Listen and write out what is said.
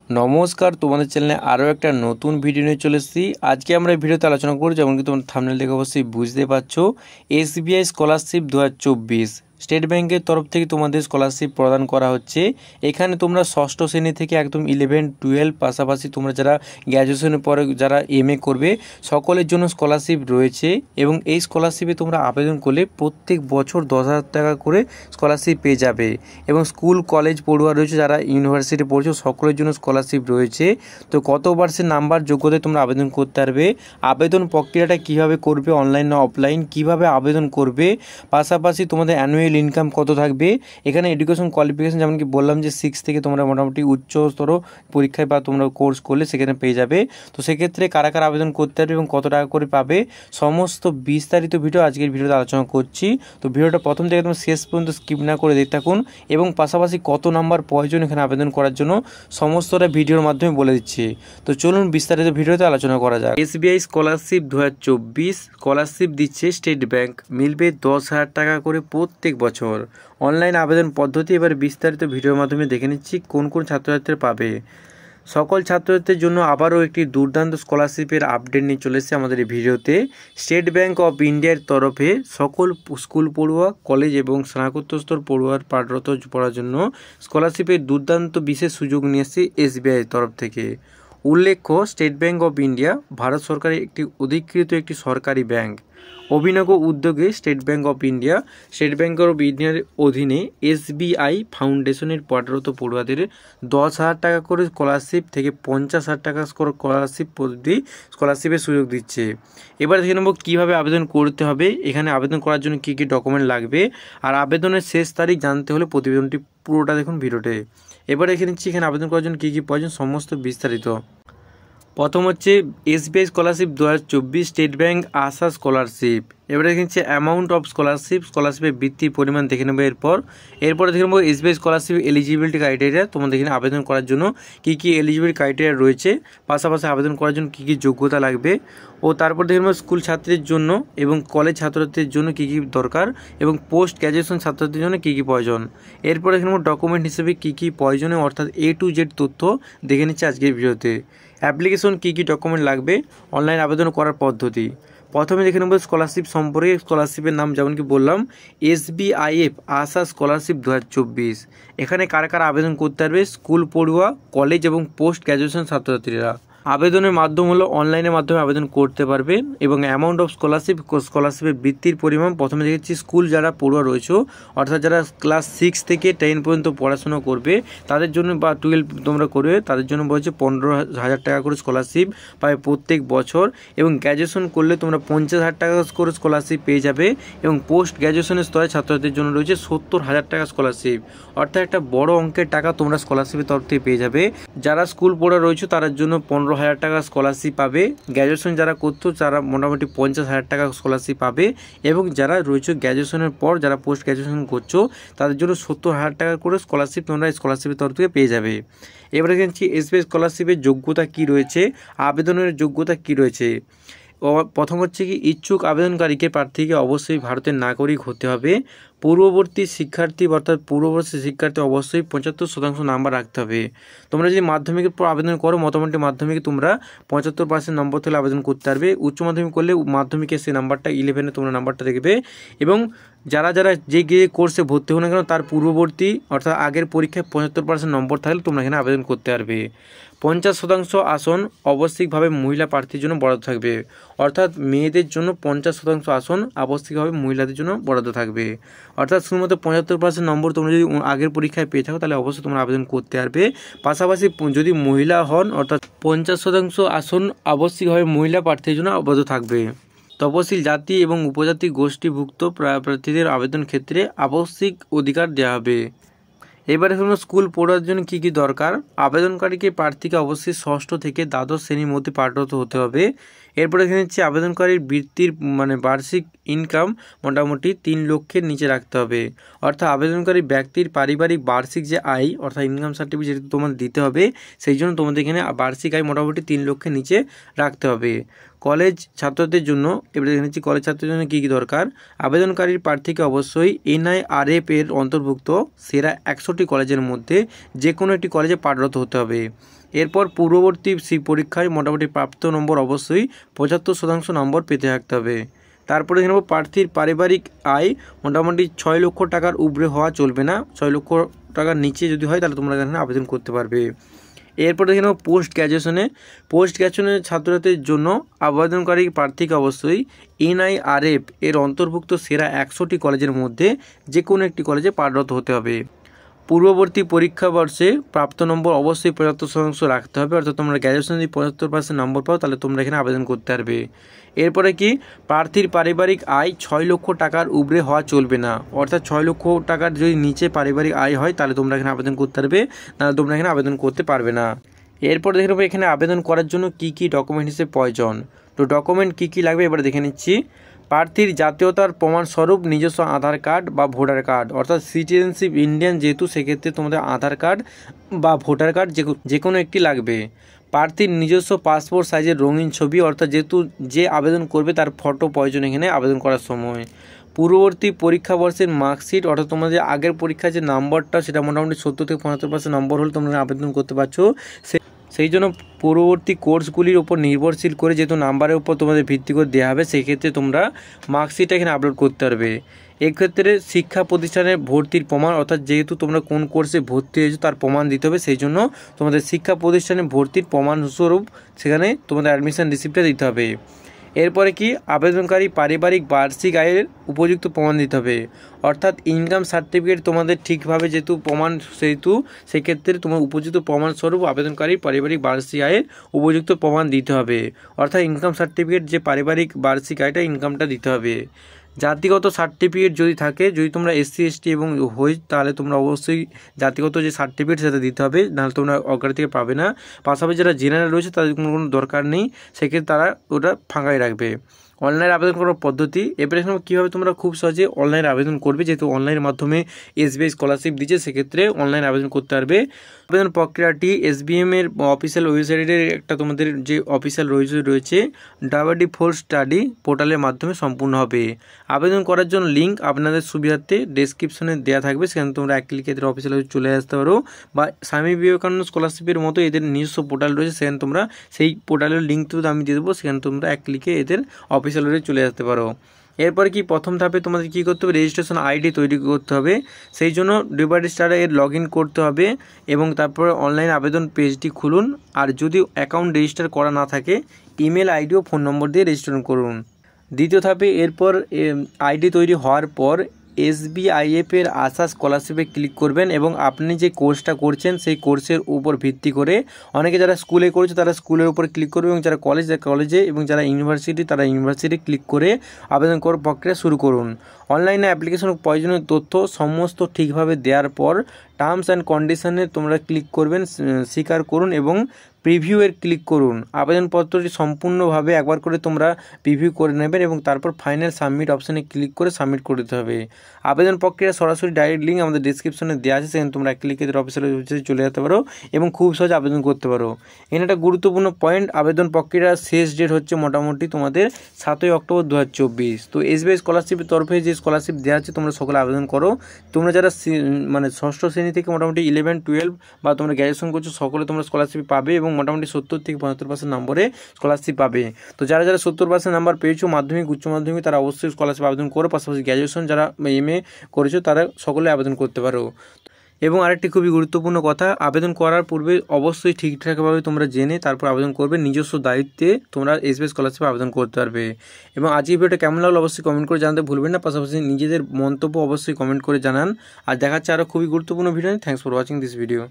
নমস্কার, তোমাদের চ্যানেলে আরও একটা নতুন ভিডিও নিয়ে চলে এসেছি। আজকে আমরা এই ভিডিওতে আলোচনা করব, যেমন কি তোমরা থাম্বনেল দেখে অবশ্যই বুঝতে পারছো, এসবিআই স্কলারশিপ 2024 স্টেট ব্যাংকের তরফ থেকে তোমাদের স্কলারশিপ প্রদান করা হচ্ছে। এখানে তোমরা ষষ্ঠ শ্রেণী থেকে একদম 11, 12 পাশাপাশি তোমরা যারা গ্র্যাজুয়েশনের পরে যারা এমএ করবে সকলের জন্য স্কলারশিপ রয়েছে। এবং এই স্কলারশিপে তোমরা আবেদন করলে প্রত্যেক বছর 10,000 টাকা করে স্কলারশিপ পেয়ে যাবে। এবং স্কুল কলেজ পড়ুয়া রয়েছে, যারা ইউনিভার্সিটি পড়ছো সকলের জন্য স্কলারশিপ রয়েছে। তো কত পার্সেন্ট নাম্বার যোগ্যতায় তোমরা আবেদন করতে পারবে, আবেদন প্রক্রিয়াটা কিভাবে করবে, অনলাইন না অফলাইন, কিভাবে আবেদন করবে, পাশাপাশি তোমাদের অ্যানুয়াল ইনকাম কত থাকবে। এখানে এডুকেশন কোয়ালিফিকেশন যেমন কি বললাম যে 6 থেকে তোমরা মোটামুটি উচ্চস্তর পরীক্ষায় বা তোমরা কোর্স করলে সেখানে পেয়ে যাবে। তো সেক্ষেত্রে কারা কারা আবেদন করতে পারবে এবং কত টাকা করে পাবে সমস্ত বিস্তারিত ভিডিও আজকের ভিডিওতে আলোচনা করছি। তো ভিডিওটা প্রথম থেকে একদম শেষ পর্যন্ত স্কিপ না করে দেখতে থাকুন এবং পাশাপাশি কত নাম্বার প্রয়োজন এখানে আবেদন করার জন্য সমস্তটা ভিডিওর মাধ্যমে বলে দিচ্ছি। তো চলুন বিস্তারিত ভিডিওতে আলোচনা করা যাক। এসবিআই স্কলারশিপ 2024 স্কলারশিপ দিচ্ছে স্টেট ব্যাংক, মিলবে 10,000 টাকা করে প্রত্যেক বছর। অনলাইন আবেদন পদ্ধতি এবার বিস্তারিত ভিডিওর মাধ্যমে দেখে নিচ্ছি কোন কোন ছাত্রছাত্রীরা পাবে। সকল ছাত্রছাত্রীদের জন্য আবারও একটি দুর্দান্ত স্কলারশিপের আপডেট নিয়ে চলে এসেছে আমাদের এই ভিডিওতে। স্টেট ব্যাংক অফ ইন্ডিয়ার তরফে সকল স্কুল পড়ুয়া, কলেজ এবং স্নাতকোত্তর পড়ুয়ার পাঠরত পড়ার জন্য স্কলারশিপের দুর্দান্ত বিশেষ সুযোগ নিয়ে এসেছে এসবিআইয়ের তরফ থেকে। উল্লেখ্য, state bank of India Bharat সরকারের একটি অধিকৃত একটি সরকারি ব্যাংক। অভিনব উদ্যোগে স্টেট ব্যাংক অফ ইন্ডিয়ার অধীনে এসবিআই ফাউন্ডেশনের পাঠরত পড়ুয়াদের 10,000 টাকা করে স্কলারশিপ থেকে 50,000 টাকা স্কলারশিপ প্রতি স্কলারশিপের সুযোগ দিচ্ছে। এবার দেখে নেব কীভাবে আবেদন করতে হবে, এখানে আবেদন করার জন্য কী কী ডকুমেন্ট লাগবে, আর আবেদনের শেষ তারিখ জানতে হলে প্রতিবেদনটি পুরোটা দেখুন ভিডিওতে। এবার দেখে নিচ্ছি এখানে আবেদন করার জন্য কী কী প্রয়োজন সমস্ত বিস্তারিত। প্রথম হচ্ছে এসবিআই স্কলারশিপ 2024 স্টেট ব্যাংক আশা স্কলারশিপ। এবারে দেখছি অ্যামাউন্ট অফ স্কলারশিপের বৃত্তির পরিমাণ দেখে নেবো। এরপরে দেখে নেবো এসবিআই স্কলারশিপ এলিজিবিলিটি ক্রাইটেরিয়া, তোমাদের এখানে আবেদন করার জন্য কী কী এলিজিবিলিটি ক্রাইটেরিয়া রয়েছে, পাশাপাশি আবেদন করার জন্য কী কী যোগ্যতা লাগবে, ও তারপর দেখে নেবো স্কুল ছাত্রীদের জন্য এবং কলেজ ছাত্রছাত্রীদের জন্য কী কী দরকার এবং পোস্ট গ্র্যাজুয়েশন ছাত্রছাত্রীদের জন্য কী কী প্রয়োজন। এরপরে দেখে নেবো ডকুমেন্ট হিসেবে কী কী প্রয়োজনীয় অর্থাৎ A to Z তথ্য দেখে নিচ্ছে আজকের ভিডিওতে। অ্যাপ্লিকেশন কী কী ডকুমেন্ট লাগবে, অনলাইন আবেদন করার পদ্ধতি। প্রথমে দেখে নেব স্কলারশিপ সম্পর্কে। স্কলারশিপের নাম যেমন কি বললাম এসবিআইএফ আশা স্কলারশিপ 2024। এখানে কারা কারা আবেদন করতে পারবে, স্কুল পড়ুয়া, কলেজ এবং পোস্ট গ্র্যাজুয়েশন ছাত্রছাত্রীরা। আবেদনের মাধ্যম হলো অনলাইনের মাধ্যমে আবেদন করতে পারবে। এবং অ্যামাউন্ট অফ স্কলারশিপের বৃত্তির পরিমাণ প্রথমে দেখেছি স্কুল যারা পড়ুয়া রয়েছে অর্থাৎ যারা ক্লাস 6 থেকে 10 পর্যন্ত পড়াশোনা করবে তাদের জন্য বা 12 তোমরা করবে তাদের জন্য বলছে 15,000 টাকা করে স্কলারশিপ পাবে প্রত্যেক বছর। এবং গ্র্যাজুয়েশন করলে তোমরা 50,000 টাকা করে স্কলারশিপ পেয়ে যাবে। এবং পোস্ট গ্র্যাজুয়েশনের স্তরে ছাত্রছাত্রীদের জন্য রয়েছে 70,000 টাকা স্কলারশিপ, অর্থাৎ একটা বড় অঙ্কের টাকা তোমরা স্কলারশিপের তরফ থেকে পেয়ে যাবে। যারা স্কুল পড়া রয়েছে তাদের জন্য 15,000 টাকা স্কলারশিপ পাবে। গ্র্যাজুয়েশন যারা করতো তারা মোটামুটি 50,000 টাকা স্কলারশিপ পাবে। এবং যারা রয়েছে গ্র্যাজুয়েশনের পর যারা পোস্ট গ্র্যাজুয়েশন করছো তাদের জন্য 70,000 টাকা করে স্কলারশিপ তোমরা স্কলারশিপের তরফ থেকে পেয়ে যাবে। এবারে দেখছি এসবিআই স্কলারশিপের যোগ্যতা কী রয়েছে, আবেদনের যোগ্যতা কী রয়েছে। প্রথম হচ্ছে কি ইচ্ছুক আবেদনকারীকে প্রার্থীকে অবশ্যই ভারতের নাগরিক হতে হবে। পূর্ববর্তী শিক্ষার্থী অর্থাৎ শিক্ষার্থী অবশ্যই 75% নাম্বার রাখতে হবে। তোমরা যদি মাধ্যমিকের পর আবেদন করো মোটামুটি মাধ্যমিকে তোমরা 75% নম্বর থেকে আবেদন করতে পারবে। উচ্চ মাধ্যমিক করলে মাধ্যমিকের সেই নাম্বারটা 11-এ তোমরা নাম্বারটা দেখবে। এবং যারা যে কোর্সে ভর্তি হো না কেন তার পূর্ববর্তী অর্থাৎ আগের পরীক্ষায় 75% নম্বর থাকলে তোমরা এখানে আবেদন করতে পারবে। 50% আসন আবশ্যিকভাবে মহিলা প্রার্থীর জন্য বরাদ্দ থাকবে, অর্থাৎ মেয়েদের জন্য 50% আসন আবশ্যিকভাবে মহিলাদের জন্য বরাদ্দ থাকবে। অর্থাৎ শুধুমাত্র 75% নম্বর তোমরা যদি আগের পরীক্ষায় পেয়ে থাকো তাহলে অবশ্যই তোমরা আবেদন করতে পারবে। পাশাপাশি যদি মহিলা হন অর্থাৎ 50% আসন আবশ্যিকভাবে মহিলা প্রার্থীর জন্য বরাদ্দ থাকবে। তপশিল জাতি এবং উপজাতি গোষ্ঠীভুক্ত প্রার্থীদের আবেদন ক্ষেত্রে আবশ্যিক অধিকার দেওয়া হবে। এবারে হলো স্কুল পড়ার জন্য কী কী দরকার। আবেদনকারীকে প্রার্থীকে অবশ্যই ষষ্ঠ থেকে দ্বাদশ শ্রেণীর মধ্যে পাঠরত হতে হবে। এরপরে দেখে নিচ্ছি আবেদনকারীর বৃত্তির বার্ষিক ইনকাম মোটামুটি 3 লক্ষের নিচে রাখতে হবে। অর্থাৎ আবেদনকারী ব্যক্তির পারিবারিক বার্ষিক যে আয় অর্থাৎ ইনকাম সার্টিফিকেট যেটা তোমাদের দিতে হবে, সেই জন্য তোমাদের এখানে বার্ষিক আয় মোটামুটি 3 লক্ষের নিচে রাখতে হবে। কলেজ ছাত্রদের জন্য এবারে দেখেছি কলেজ ছাত্রদের জন্য কী কী দরকার। আবেদনকারীর প্রার্থীকে অবশ্যই NIRF এর অন্তর্ভুক্ত সেরা 100টি কলেজের মধ্যে যে কোনো একটি কলেজে পাঠরত হতে হবে। এরপর পূর্ববর্তী পরীক্ষায় মোটামুটি প্রাপ্ত নম্বর অবশ্যই 75% নম্বর পেতে থাকতে হবে। তারপরে দেখে নেব প্রার্থীর পারিবারিক আয় মোটামুটি 6 লক্ষ টাকার উপরে হওয়া চলবে না, 6 লক্ষ টাকার নিচে যদি হয় তাহলে তোমরা এখানে আবেদন করতে পারবে। এরপর দেখে নেব পোস্ট গ্র্যাজুয়েশনের ছাত্রছাত্রীদের জন্য আবেদনকারী প্রার্থীকে অবশ্যই NIRF এর অন্তর্ভুক্ত সেরা 100টি কলেজের মধ্যে যে কোনো একটি কলেজে পাঠরত হতে হবে। পূর্ববর্তী পরীক্ষা বর্ষে প্রাপ্ত নম্বর অবশ্যই 75% রাখতে হবে। অর্থাৎ তোমরা গ্র্যাজুয়েশনে যদি 75% নম্বর পাও তাহলে তোমরা এখানে আবেদন করতে পারবে। এরপরে কি প্রার্থীর পারিবারিক আয় 6 লক্ষ টাকার উপরে হওয়া চলবে না। অর্থাৎ 6 লক্ষ টাকার যদি নিচে পারিবারিক আয় হয় তাহলে তোমরা এখানে আবেদন করতে পারবে, নাহলে তোমরা এখানে আবেদন করতে পারবে না। এরপর দেখে নেবো এখানে আবেদন করার জন্য কী কী ডকুমেন্ট হিসেবে প্রয়োজন। তো ডকুমেন্ট কী কী লাগবে এবার দেখে নিচ্ছি। প্রার্থীর জাতীয়তার প্রমাণস্বরূপ নিজস্ব আধার কার্ড বা ভোটার কার্ড, অর্থাৎ সিটিজেনশিপ ইন্ডিয়ান যেহেতু সেক্ষেত্রে তোমাদের আধার কার্ড বা ভোটার কার্ড যে কোনো একটি লাগবে। প্রার্থীর নিজস্ব পাসপোর্ট সাইজের রঙিন ছবি, অর্থাৎ যেহেতু যে আবেদন করবে তার ফটো প্রয়োজন এখানে আবেদন করার সময়। পূর্ববর্তী পরীক্ষা বর্ষের মার্কশিট, অর্থাৎ তোমাদের আগের পরীক্ষার যে নম্বরটা সেটা মোটামুটি 70 থেকে 75% নম্বর হলে তোমরা আবেদন করতে পারছো। সেই জন্য পূর্ববর্তী কোর্সগুলির উপর নির্ভরশীল করে যেহেতু নাম্বারের উপর তোমাদের ভিত্তি করে দেওয়া হবে, সেক্ষেত্রে তোমরা মার্কশিটটা এখানে আপলোড করতে পারবে। এক্ষেত্রে শিক্ষা প্রতিষ্ঠানের ভর্তির প্রমাণ, অর্থাৎ যেহেতু তোমরা কোন কোর্সে ভর্তি হয়েছো তার প্রমাণ দিতে হবে, সেই জন্য তোমাদের শিক্ষা প্রতিষ্ঠানে ভর্তির প্রমাণস্বরূপ সেখানে তোমাদের অ্যাডমিশন রিসিপ্টটা দিতে হবে। এরপরে কি আবেদনকারী পারিবারিক বার্ষিক আয়ের উপযুক্ত প্রমাণ দিতে হবে। অর্থাৎ ইনকাম সার্টিফিকেট তোমাদের ঠিকভাবে যেহেতু প্রমাণ, সেহেতু সেক্ষেত্রে তোমার উপযুক্ত প্রমাণস্বরূপ আবেদনকারী পারিবারিক বার্ষিক আয়ের উপযুক্ত প্রমাণ দিতে হবে। অর্থাৎ ইনকাম সার্টিফিকেট যে পারিবারিক বার্ষিক আয়টা ইনকামটা দিতে হবে। জাতিগত সার্টিফিকেট যদি থাকে, যদি তোমরা SC ST এবং হই তাহলে তোমরা অবশ্যই জাতিগত যে সার্টিফিকেট সেটা দিতে হবে, নাহলে তোমরা অগ্রাধিকার থেকে পাবে না। পাশাপাশি যারা জেনারেল রয়েছে তাদের কোনো দরকার নেই, সেক্ষেত্রে তারা ওটা ফাঁকাই রাখবে। অনলাইন আবেদন করার পদ্ধতি এবারে কীভাবে তোমরা খুব সহজে অনলাইন আবেদন করবে, যেহেতু অনলাইনের মাধ্যমে SBI স্কলারশিপ দিচ্ছে, সেক্ষেত্রে অনলাইন আবেদন করতে পারবে। আবেদন প্রক্রিয়াটি SBM এর অফিসিয়াল ওয়েবসাইটের একটা তোমাদের যে অফিসিয়াল রয়েছে WD4 স্টাডি পোর্টালের মাধ্যমে সম্পূর্ণ হবে। আবেদন করার জন্য লিঙ্ক আপনাদের সুবিধার্থে ডেসক্রিপশনে দেওয়া থাকবে, সেখানে তোমরা এক ক্লিকে এদের অফিসিয়াল চলে আসতে পারো। বা স্বামী বিবেকানন্দ স্কলারশিপের মতো এদের নিজস্ব পোর্টাল রয়েছে, সেখানে তোমরা সেই পোর্টালের লিঙ্ক তো আমি দিয়ে দেবো, সেখানে তোমরা এক ক্লিকে এদের অফিসিয়াল চলে আসতে পারো। এরপরে কি প্রথম ধাপে তোমাদের কী করতে হবে, রেজিস্ট্রেশন ID তৈরি করতে হবে। সেই জন্য ডিপার্টমেন্ট এর লগইন করতে হবে এবং তারপরে অনলাইন আবেদন পেজটি খুলুন। আর যদি অ্যাকাউন্ট রেজিস্টার করা না থাকে ইমেল ID ও ফোন নম্বর দিয়ে রেজিস্ট্রেশন করুন। দ্বিতীয় ধাপে এরপর ID তৈরি হওয়ার পর SBIF এর আশা স্কলারশিপে ক্লিক করবেন এবং আপনি যে কোর্সটা করছেন সেই কোর্সের উপর ভিত্তি করে অনেকে যারা স্কুলে করেছে তারা স্কুলের উপর ক্লিক করবে এবং যারা কলেজে এবং যারা ইউনিভার্সিটি তারা ইউনিভার্সিটি ক্লিক করে আবেদন করার প্রক্রিয়া শুরু করুন। অনলাইনে অ্যাপ্লিকেশন প্রয়োজনীয় তথ্য সমস্ত ঠিকভাবে দেওয়ার পর টার্মস অ্যান্ড কন্ডিশনে তোমরা ক্লিক করবেন, স্বীকার করুন এবং প্রিভিউ এর ক্লিক করুন। আবেদনপত্রটি সম্পূর্ণভাবে একবার করে তোমরা প্রিভিউ করে নেবেন এবং তারপর ফাইনাল সাবমিট অপশানে ক্লিক করে সাবমিট করে দিতে হবে। আবেদন প্রক্রিয়া সরাসরি ডাইরেক্ট লিঙ্ক আমাদের ডিসক্রিপশনে দেওয়া আছে, সেখানে তোমরা এক ক্লিকে অফিসে চলে যেতে পারো এবং খুব সহজে আবেদন করতে পারো। এখানে একটা গুরুত্বপূর্ণ পয়েন্ট, আবেদন প্রক্রিয়ার শেষ ডেট হচ্ছে মোটামুটি তোমাদের 7ই অক্টোবর 2024। তো SBI স্কলারশিপের তরফে যে স্কলারশিপ দেওয়া আছে তোমরা সকলে আবেদন করো। তোমরা যারা মানে ষষ্ঠ শ্রেণী থেকে মোটামুটি 11, 12 বা তোমরা গ্র্যাজুয়েশন করছো সকলে তোমরা স্কলারশিপ পাবে এবং মোটামুটি 70 থেকে 75% নম্বরে স্কলারশিপ পাবে। তো যারা 70% নাম্বার পেয়েছো মাধ্যমিক উচ্চ মাধ্যমিক তারা অবশ্যই স্কলারশিপ আবেদন করো। পাশাপাশি গ্র্যাজুয়েশন যারা MA করেছো তারা সকলে আবেদন করতে পারো। এবং আরেকটি খুবই গুরুত্বপূর্ণ কথা, আবেদন করার পূর্বে অবশ্যই ঠিকঠাকভাবে তোমরা জেনে তারপর আবেদন করবে, নিজস্ব দায়িত্বে তোমরা SBI স্কলারশিপে আবেদন করতে পারবে। এবং আজকের ভিডিওটা কেমন লাগলো অবশ্যই কমেন্ট করে জানাতে ভুলবেন না, পাশাপাশি নিজেদের মন্তব্য অবশ্যই কমেন্ট করে জানান। আর দেখাচ্ছে আরও খুবই গুরুত্বপূর্ণ video. Thanks for watching this video.